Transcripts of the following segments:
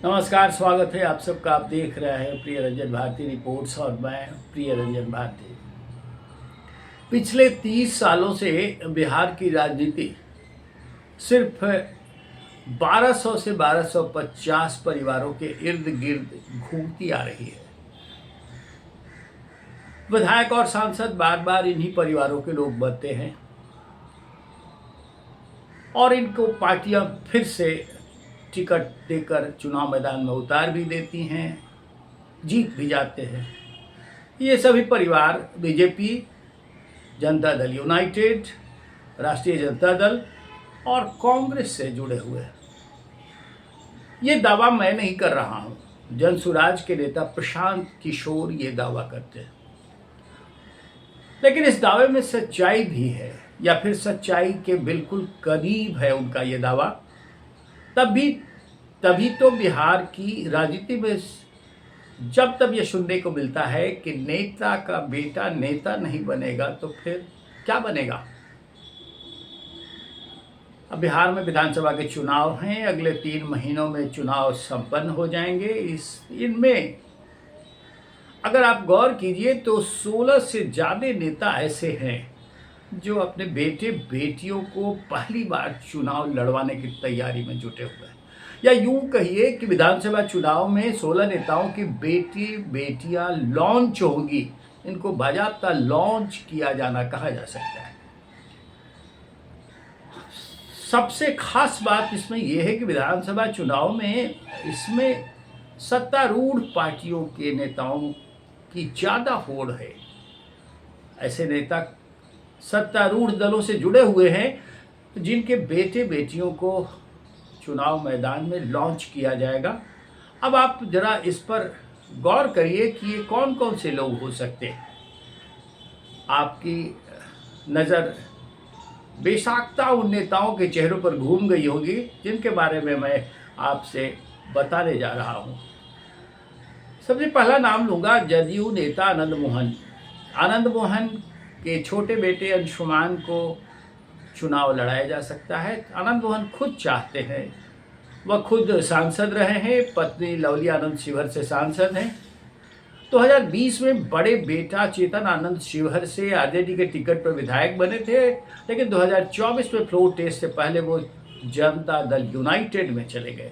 नमस्कार, स्वागत है आप सबका। आप देख रहे हैं प्रिय रंजन भारती रिपोर्ट्स और मैं प्रिय रंजन भारती। पिछले 30 सालों से बिहार की राजनीति सिर्फ 1200 से 1250 परिवारों के इर्द गिर्द घूमती आ रही है। विधायक और सांसद बार बार इन्हीं परिवारों के लोग बनते हैं और इनको पार्टियां फिर से टिकट देकर चुनाव मैदान में उतार भी देती हैं, जीत भी जाते हैं। ये सभी परिवार बीजेपी, जनता दल यूनाइटेड, राष्ट्रीय जनता दल और कांग्रेस से जुड़े हुए हैं। ये दावा मैं नहीं कर रहा हूं, जनसुराज के नेता प्रशांत किशोर ये दावा करते हैं। लेकिन इस दावे में सच्चाई भी है, या फिर सच्चाई के बिल्कुल करीब है उनका ये दावा। तभी तो बिहार की राजनीति में जब तब ये सुनने को मिलता है कि नेता का बेटा नेता नहीं बनेगा तो फिर क्या बनेगा। अब बिहार में विधानसभा के चुनाव हैं, अगले 3 महीनों में चुनाव संपन्न हो जाएंगे। इनमें अगर आप गौर कीजिए तो 16 से ज़्यादा नेता ऐसे हैं जो अपने बेटे बेटियों को पहली बार चुनाव लड़वाने की तैयारी में जुटे हुए हैं। या यूं कहिए कि विधानसभा चुनाव में 16 नेताओं की बेटी बेटियां लॉन्च होंगी। इनको बाजाबता लॉन्च किया जाना कहा जा सकता है। सबसे खास बात इसमें यह है कि विधानसभा चुनाव में इसमें सत्तारूढ़ पार्टियों के नेताओं की ज़्यादा होड़ है। ऐसे नेता सत्तारूढ़ दलों से जुड़े हुए हैं जिनके बेटे बेटियों को चुनाव मैदान में लॉन्च किया जाएगा। अब आप जरा इस पर गौर करिए कि ये कौन कौन से लोग हो सकते हैं। आपकी नज़र बेसाख्ता उन नेताओं के चेहरों पर घूम गई होगी जिनके बारे में मैं आपसे बताने जा रहा हूँ। सबसे पहला नाम लूँगा जदयू नेता आनंद मोहन। आनंद मोहन के छोटे बेटे अंशुमान को चुनाव लड़ाया जा सकता है। आनंद मोहन खुद चाहते हैं, वह खुद सांसद रहे हैं, पत्नी लवली आनंद शिवहर से सांसद हैं। 2020 में बड़े बेटा चेतन आनंद शिवहर से आरजेडी के टिकट पर विधायक बने थे, लेकिन 2024 में फ्लोर टेस्ट से पहले वो जनता दल यूनाइटेड में चले गए।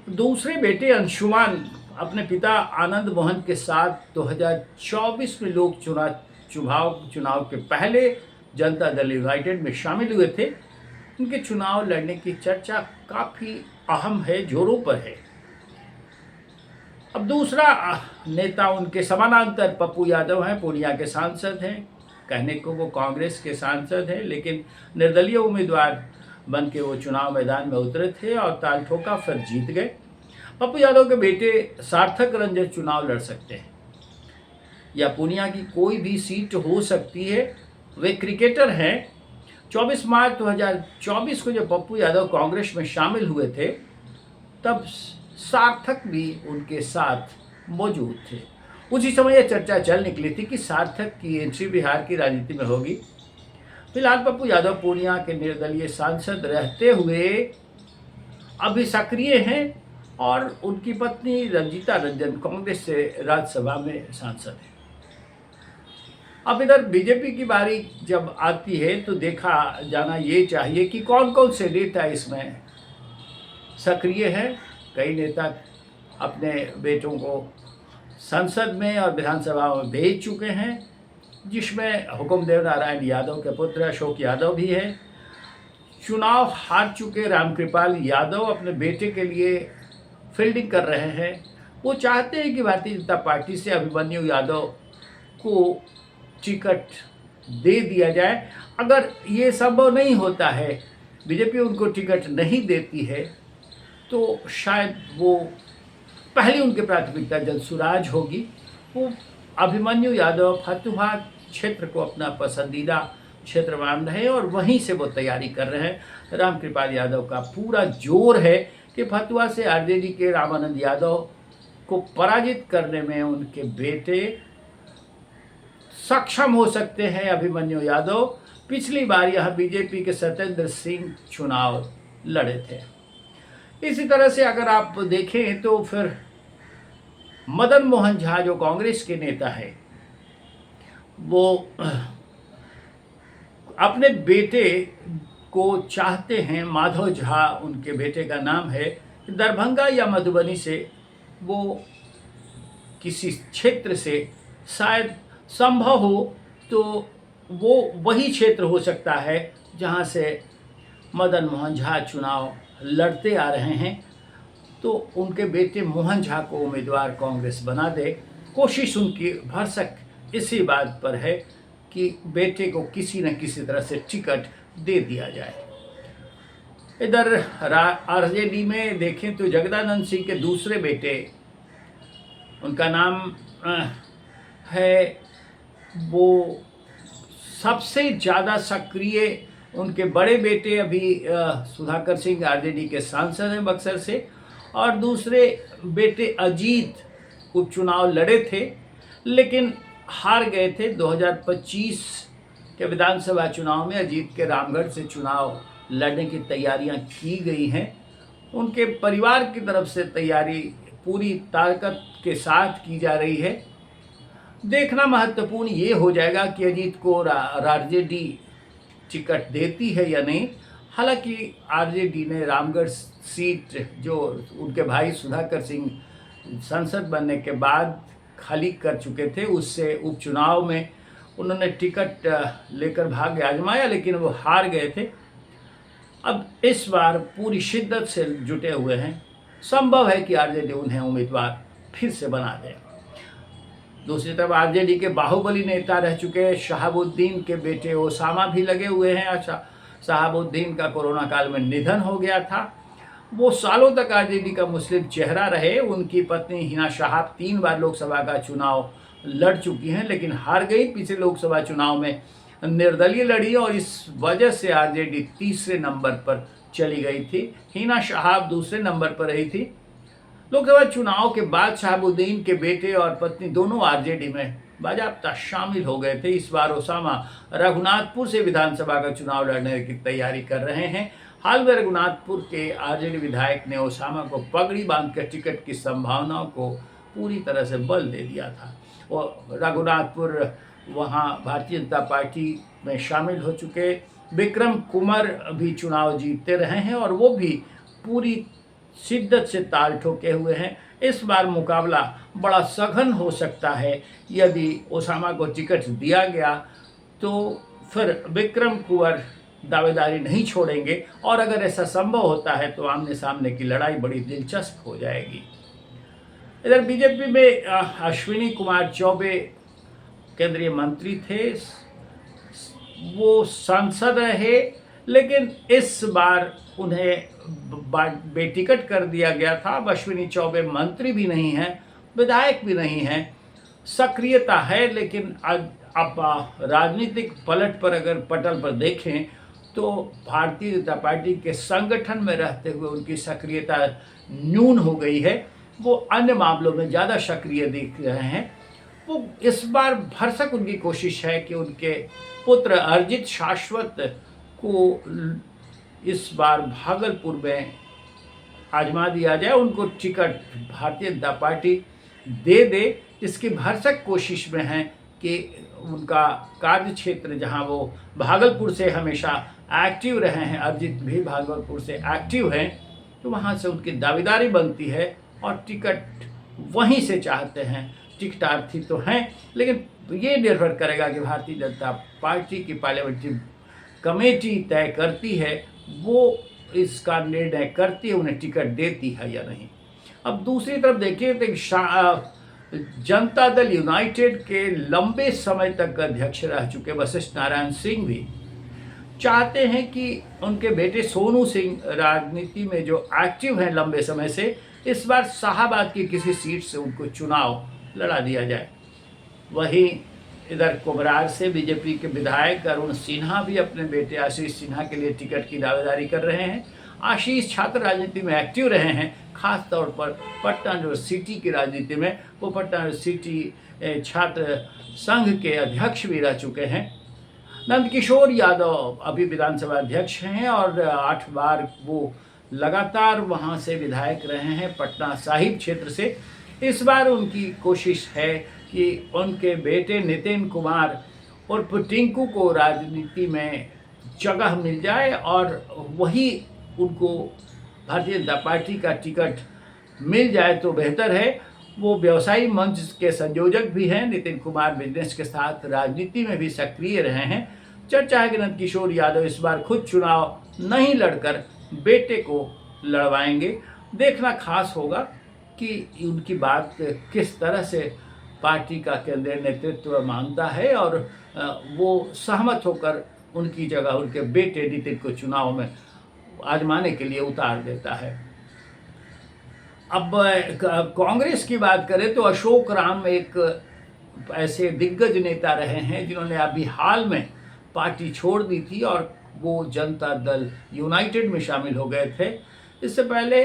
दूसरे बेटे अंशुमान अपने पिता आनंद मोहन के साथ 2024 में लोग चुनाव के पहले जनता दल यूनाइटेड में शामिल हुए थे। उनके चुनाव लड़ने की चर्चा काफ़ी अहम है, जोरों पर है। अब दूसरा नेता उनके समानांतर पप्पू यादव हैं, पूर्णिया के सांसद हैं। कहने को वो कांग्रेस के सांसद हैं, लेकिन निर्दलीय उम्मीदवार बन के वो चुनाव मैदान में उतरे थे और ताल ठोका, फिर जीत गए। पप्पू यादव के बेटे सार्थक रंजन चुनाव लड़ सकते हैं, या पूर्णिया की कोई भी सीट हो सकती है। वे क्रिकेटर हैं। 24 मार्च 2024 को जब पप्पू यादव कांग्रेस में शामिल हुए थे तब सार्थक भी उनके साथ मौजूद थे। उसी समय यह चर्चा चल निकली थी कि सार्थक की एंट्री बिहार की राजनीति में होगी। फिलहाल पप्पू यादव पूर्णिया के निर्दलीय सांसद रहते हुए अभी सक्रिय हैं और उनकी पत्नी रंजीता रंजन कांग्रेस से राज्यसभा में सांसद है। अब इधर बीजेपी की बारी जब आती है तो देखा जाना ये चाहिए कि कौन कौन से नेता इसमें सक्रिय हैं। कई नेता अपने बेटों को संसद में और विधानसभा में भेज चुके हैं, जिसमें हुकुमदेव नारायण यादव के पुत्र अशोक यादव भी है। चुनाव हार चुके रामकृपाल यादव अपने बेटे के लिए फील्डिंग कर रहे हैं। वो चाहते हैं कि भारतीय जनता पार्टी से अभिमन्यु यादव को टिकट दे दिया जाए। अगर ये संभव नहीं होता है, बीजेपी उनको टिकट नहीं देती है, तो शायद वो पहली उनकी प्राथमिकता जनसुराज होगी। वो अभिमन्यु यादव फतुहा क्षेत्र को अपना पसंदीदा क्षेत्र मान रहे हैं और वहीं से वो तैयारी कर रहे हैं। रामकृपाल यादव का पूरा जोर है कि फतुहा से आरजेडी के रामानंद यादव को पराजित करने में उनके बेटे सक्षम हो सकते हैं। अभिमन्यु यादव पिछली बार यह बीजेपी के सत्येंद्र सिंह चुनाव लड़े थे। इसी तरह से अगर आप देखें तो फिर मदन मोहन झा जो कांग्रेस के नेता है, वो अपने बेटे को चाहते हैं, माधव झा उनके बेटे का नाम है, दरभंगा या मधुबनी से वो किसी क्षेत्र से शायद संभव हो तो वो वही क्षेत्र हो सकता है जहां से मदन मोहन झा चुनाव लड़ते आ रहे हैं। तो उनके बेटे मोहन झा को उम्मीदवार कांग्रेस बना दे। कोशिश उनकी भरसक इसी बात पर है कि बेटे को किसी न किसी तरह से टिकट दे दिया जाए। इधर आरजेडी में देखें तो जगदानंद सिंह के दूसरे बेटे, उनका नाम है, वो सबसे ज़्यादा सक्रिय, उनके बड़े बेटे अभी सुधाकर सिंह आरजेडी के सांसद हैं बक्सर से, और दूसरे बेटे अजीत उपचुनाव लड़े थे लेकिन हार गए थे। 2025 के विधानसभा चुनाव में अजीत के रामगढ़ से चुनाव लड़ने की तैयारियां की गई हैं। उनके परिवार की तरफ से तैयारी पूरी ताकत के साथ की जा रही है। देखना महत्वपूर्ण ये हो जाएगा कि अजीत को आरजेडी टिकट देती है या नहीं। हालांकि आरजेडी ने रामगढ़ सीट जो उनके भाई सुधाकर सिंह सांसद बनने के बाद खाली कर चुके थे, उससे उपचुनाव में उन्होंने टिकट लेकर भाग्य आजमाया लेकिन वो हार गए थे। अब इस बार पूरी शिद्दत से जुटे हुए हैं। संभव है कि आरजेडी उन्हें उम्मीदवार फिर से बना दे। दूसरी तरफ आरजेडी के बाहुबली नेता रह चुके शहाबुद्दीन के बेटे ओसामा भी लगे हुए हैं। शहाबुद्दीन का कोरोना काल में निधन हो गया था। वो सालों तक आरजेडी का मुस्लिम चेहरा रहे। उनकी पत्नी हिना शहाब 3 बार लोकसभा का चुनाव लड़ चुकी हैं लेकिन हार गई। पिछले लोकसभा चुनाव में निर्दलीय लड़ी और इस वजह से आरजेडी तीसरे नंबर पर चली गई थी। हिना शहाब दूसरे नंबर पर रही थी। लोकसभा चुनाव के बाद शहाबुद्दीन के बेटे और पत्नी दोनों आरजेडी में बाजाबता शामिल हो गए थे। इस बार ओसामा रघुनाथपुर से विधानसभा का चुनाव लड़ने की तैयारी कर रहे हैं। हाल में रघुनाथपुर के आरजेडी विधायक ने ओसामा को पगड़ी बांधकर टिकट की संभावनाओं को पूरी तरह से बल दे दिया था। और रघुनाथपुर वहां भारतीय जनता पार्टी में शामिल हो चुके विक्रम कुमार भी चुनाव जीतते रहे हैं और वो भी पूरी शिद्दत से ताल ठोके हुए हैं। इस बार मुकाबला बड़ा सघन हो सकता है। यदि ओसामा को टिकट दिया गया तो फिर विक्रम कुंवर दावेदारी नहीं छोड़ेंगे और अगर ऐसा संभव होता है तो आमने सामने की लड़ाई बड़ी दिलचस्प हो जाएगी। इधर बीजेपी में अश्विनी कुमार चौबे केंद्रीय मंत्री थे, वो सांसद रहे लेकिन इस बार उन्हें बेटिकट कर दिया गया था। अब अश्विनी चौबे मंत्री भी नहीं हैं, विधायक भी नहीं हैं, सक्रियता है लेकिन अब राजनीतिक पटल पर देखें तो भारतीय जनता पार्टी के संगठन में रहते हुए उनकी सक्रियता न्यून हो गई है। वो अन्य मामलों में ज़्यादा सक्रिय दिख रहे हैं। वो इस बार भरसक उनकी कोशिश है कि उनके पुत्र अर्जित शाश्वत को इस बार भागलपुर में आजमा दिया जाए, उनको टिकट भारतीय जनता पार्टी दे दे। इसकी भरसक कोशिश में है कि उनका कार्य क्षेत्र जहां वो भागलपुर से हमेशा एक्टिव रहे हैं, अर्जित भी भागलपुर से एक्टिव हैं, तो वहां से उनकी दावेदारी बनती है और टिकट वहीं से चाहते हैं। टिकटार्थी तो हैं लेकिन ये निर्भर करेगा कि भारतीय जनता पार्टी की पार्लियामेंट्री कमेटी तय करती है, वो इसका निर्णय करती है उन्हें टिकट देती है या नहीं। अब दूसरी तरफ देखिए तो जनता दल यूनाइटेड के लंबे समय तक अध्यक्ष रह चुके वशिष्ठ नारायण सिंह भी चाहते हैं कि उनके बेटे सोनू सिंह राजनीति में जो एक्टिव हैं लंबे समय से, इस बार शाहाबाद की किसी सीट से उनको चुनाव लड़ा दिया जाए। वहीं इधर कोबरार से बीजेपी के विधायक अरुण सिन्हा भी अपने बेटे आशीष सिन्हा के लिए टिकट की दावेदारी कर रहे हैं। आशीष छात्र राजनीति में एक्टिव रहे हैं, खास तौर पर पटना यूनिवर्सिटी की राजनीति में। वो पटना यूनिवर्सिटी छात्र संघ के अध्यक्ष भी रह चुके हैं। नंदकिशोर यादव अभी विधानसभा अध्यक्ष हैं और 8 बार वो लगातार वहाँ से विधायक रहे हैं पटना साहिब क्षेत्र से। इस बार उनकी कोशिश है कि उनके बेटे नितिन कुमार और टिंकू को राजनीति में जगह मिल जाए और वही उनको भारतीय जनता पार्टी का टिकट मिल जाए तो बेहतर है। वो व्यवसायी मंच के संयोजक भी हैं। नितिन कुमार बिजनेस के साथ राजनीति में भी सक्रिय रहे हैं। चर्चा है कि नंदकिशोर यादव इस बार खुद चुनाव नहीं लड़कर बेटे को लड़वाएंगे। देखना खास होगा कि उनकी बात किस तरह से पार्टी का केंद्रीय नेतृत्व मानता है और वो सहमत होकर उनकी जगह उनके बेटे नितिन को चुनाव में आजमाने के लिए उतार देता है। अब कांग्रेस की बात करें तो अशोक राम एक ऐसे दिग्गज नेता रहे हैं जिन्होंने अभी हाल में पार्टी छोड़ दी थी और वो जनता दल यूनाइटेड में शामिल हो गए थे। इससे पहले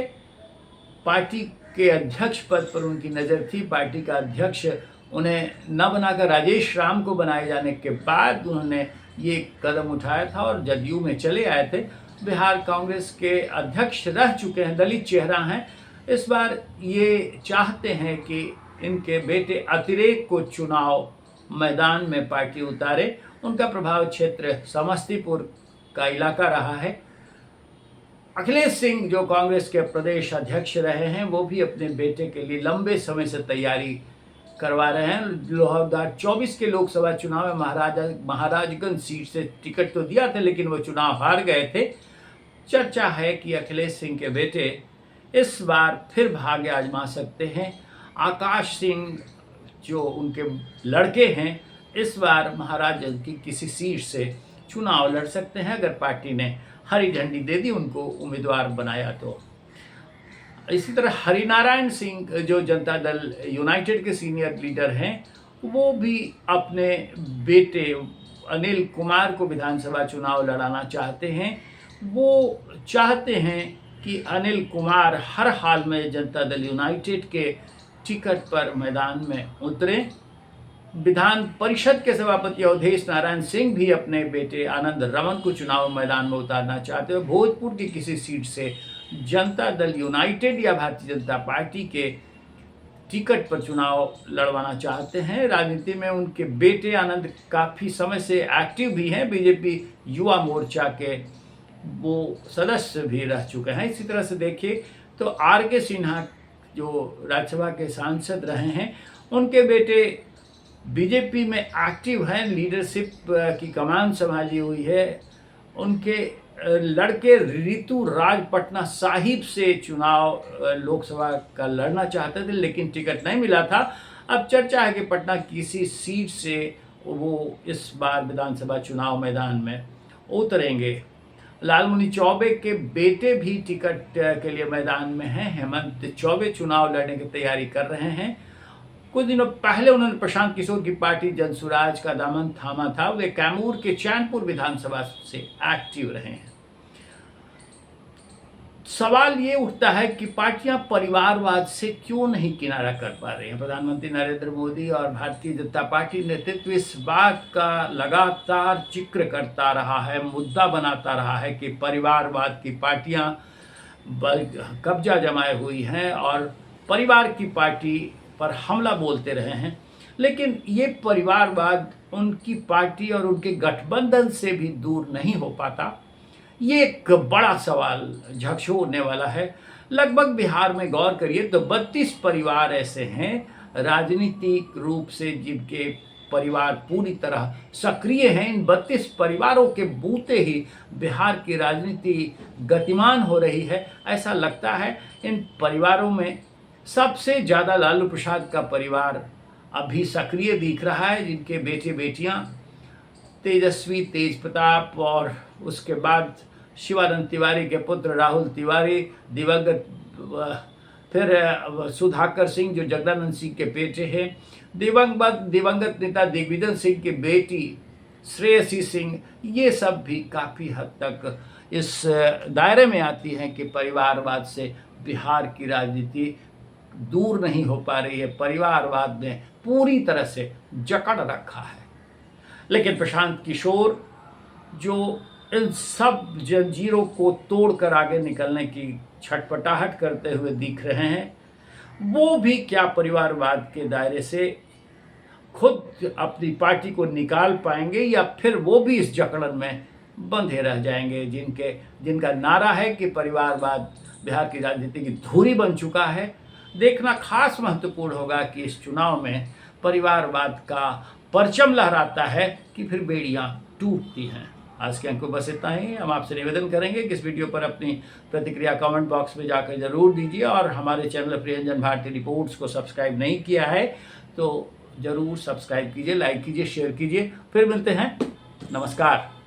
पार्टी के अध्यक्ष पद पर उनकी नज़र थी। पार्टी का अध्यक्ष उन्हें न बनाकर राजेश राम को बनाए जाने के बाद उन्होंने ये कदम उठाया था और जदयू में चले आए थे। बिहार कांग्रेस के अध्यक्ष रह चुके हैं, दलित चेहरा हैं। इस बार ये चाहते हैं कि इनके बेटे अतिरेक को चुनाव मैदान में पार्टी उतारे। उनका प्रभाव क्षेत्र समस्तीपुर का इलाका रहा है। अखिलेश सिंह जो कांग्रेस के प्रदेश अध्यक्ष रहे हैं वो भी अपने बेटे के लिए लंबे समय से तैयारी करवा रहे हैं। 2024 के लोकसभा चुनाव में महाराजगंज सीट से टिकट तो दिया था लेकिन वो चुनाव हार गए थे। चर्चा है कि अखिलेश सिंह के बेटे इस बार फिर भाग्य आजमा सकते हैं। आकाश सिंह जो उनके लड़के हैं इस बार महाराजगंज की किसी सीट से चुनाव लड़ सकते हैं अगर पार्टी ने हरी झंडी दे दी, उनको उम्मीदवार बनाया तो। इसी तरह हरिनारायण सिंह जो जनता दल यूनाइटेड के सीनियर लीडर हैं वो भी अपने बेटे अनिल कुमार को विधानसभा चुनाव लड़ाना चाहते हैं। वो चाहते हैं कि अनिल कुमार हर हाल में जनता दल यूनाइटेड के टिकट पर मैदान में उतरें। विधान परिषद के सभापति अवधेश नारायण सिंह भी अपने बेटे आनंद रमन को चुनाव मैदान में उतारना चाहते हैं। भोजपुर की किसी सीट से जनता दल यूनाइटेड या भारतीय जनता पार्टी के टिकट पर चुनाव लड़वाना चाहते हैं। राजनीति में उनके बेटे आनंद काफ़ी समय से एक्टिव भी हैं। बीजेपी युवा मोर्चा के वो सदस्य भी रह चुके हैं। इसी तरह से देखिए तो आर.के. सिन्हा जो राज्यसभा के सांसद रहे हैं उनके बेटे बीजेपी में एक्टिव हैं, लीडरशिप की कमान संभाली हुई है। उनके लड़के ऋतु राज पटना साहिब से चुनाव लोकसभा का लड़ना चाहते थे लेकिन टिकट नहीं मिला था। अब चर्चा है कि पटना किसी सीट से वो इस बार विधानसभा चुनाव मैदान में उतरेंगे। लालमुनि चौबे के बेटे भी टिकट के लिए मैदान में हैं। हेमंत चौबे चुनाव लड़ने की तैयारी कर रहे हैं। कुछ दिनों पहले उन्होंने प्रशांत किशोर की पार्टी जनसुराज का दामन थामा था। वे कैमूर के चैनपुर विधानसभा से एक्टिव रहे हैं। सवाल ये उठता है कि पार्टियां परिवारवाद से क्यों नहीं किनारा कर पा रही हैं। प्रधानमंत्री नरेंद्र मोदी और भारतीय जनता पार्टी नेतृत्व इस बात का लगातार जिक्र करता रहा है, मुद्दा बनाता रहा है कि परिवारवाद की पार्टियां कब्जा जमाए हुई हैं और परिवार की पार्टी पर हमला बोलते रहे हैं। लेकिन ये परिवारवाद उनकी पार्टी और उनके गठबंधन से भी दूर नहीं हो पाता। ये एक बड़ा सवाल झकझोरने वाला है। लगभग बिहार में गौर करिए तो 32 परिवार ऐसे हैं राजनीतिक रूप से जिनके परिवार पूरी तरह सक्रिय हैं। इन 32 परिवारों के बूते ही बिहार की राजनीति गतिमान हो रही है। ऐसा लगता है इन परिवारों में सबसे ज़्यादा लालू प्रसाद का परिवार अभी सक्रिय दिख रहा है, जिनके बेटे बेटियां तेजस्वी, तेज प्रताप और उसके बाद शिवानंद तिवारी के पुत्र राहुल तिवारी, दिवंगत फिर सुधाकर सिंह जो जगदानंद सिंह के बेटे हैं, दिवंगत नेता दिग्विजय सिंह की बेटी श्रेयसी सिंह, ये सब भी काफ़ी हद तक इस दायरे में आती हैं कि परिवारवाद से बिहार की राजनीति दूर नहीं हो पा रही है। परिवारवाद ने पूरी तरह से जकड़ रखा है। लेकिन प्रशांत किशोर जो इन सब जंजीरों को तोड़कर आगे निकलने की छटपटाहट करते हुए दिख रहे हैं। वो भी क्या परिवारवाद के दायरे से खुद अपनी पार्टी को निकाल पाएंगे, या फिर वो भी इस जकड़न में बंधे रह जाएंगे जिनका नारा है कि परिवारवाद बिहार की राजनीति की धुरी बन चुका है। देखना खास महत्वपूर्ण होगा कि इस चुनाव में परिवारवाद का परचम लहराता है कि फिर बेड़ियां टूटती हैं। आज के अंक को बस इतना ही। हम आपसे निवेदन करेंगे कि इस वीडियो पर अपनी प्रतिक्रिया कमेंट बॉक्स में जाकर जरूर दीजिए, और हमारे चैनल प्रियंजन भारती रिपोर्ट्स को सब्सक्राइब नहीं किया है तो ज़रूर सब्सक्राइब कीजिए, लाइक कीजिए, शेयर कीजिए। फिर मिलते हैं। नमस्कार।